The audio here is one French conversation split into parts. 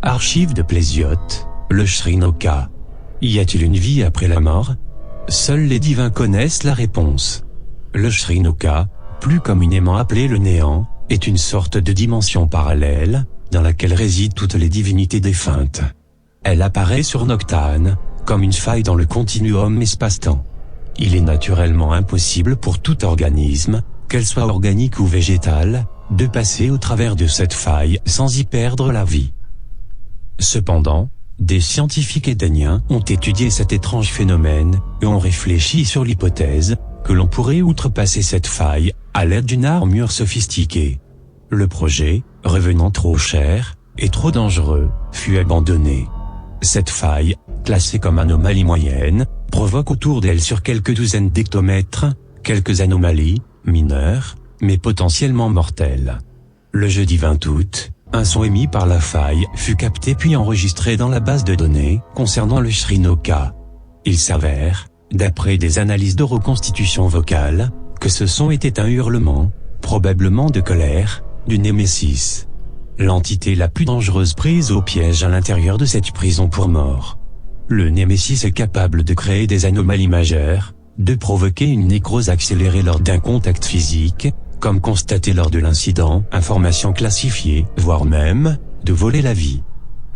Archives de Plésiote, le Shrinoka. Y a-t-il une vie après la mort? Seuls les divins connaissent la réponse. Le Shrinoka, plus communément appelé le néant, est une sorte de dimension parallèle, dans laquelle résident toutes les divinités défuntes. Elle apparaît sur Noctane, comme une faille dans le continuum espace-temps. Il est naturellement impossible pour tout organisme, qu'elle soit organique ou végétale, de passer au travers de cette faille sans y perdre la vie. Cependant, des scientifiques éthériens ont étudié cet étrange phénomène, et ont réfléchi sur l'hypothèse que l'on pourrait outrepasser cette faille à l'aide d'une armure sophistiquée. Le projet, revenant trop cher et trop dangereux, fut abandonné. Cette faille, classée comme anomalie moyenne, provoque autour d'elle sur quelques douzaines d'hectomètres, quelques anomalies, mineures, mais potentiellement mortelles. Le jeudi 20 août, un son émis par la faille fut capté puis enregistré dans la base de données concernant le Shrinoka. Il s'avère, d'après des analyses de reconstitution vocale, que ce son était un hurlement, probablement de colère, du Némésis. L'entité la plus dangereuse prise au piège à l'intérieur de cette prison pour mort. Le Némésis est capable de créer des anomalies majeures, de provoquer une nécrose accélérée lors d'un contact physique, comme constaté lors de l'incident, information classifiée, voire même, de voler la vie.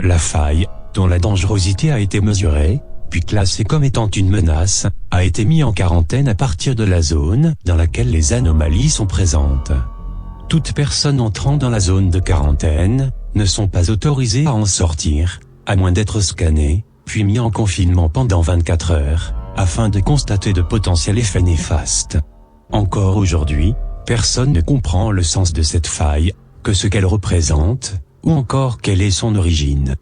La faille, dont la dangerosité a été mesurée, puis classée comme étant une menace, a été mise en quarantaine à partir de la zone dans laquelle les anomalies sont présentes. Toutes personnes entrant dans la zone de quarantaine ne sont pas autorisées à en sortir, à moins d'être scannées, puis mis en confinement pendant 24 heures, afin de constater de potentiels effets néfastes. Encore aujourd'hui, personne ne comprend le sens de cette faille, que ce qu'elle représente, ou encore quelle est son origine.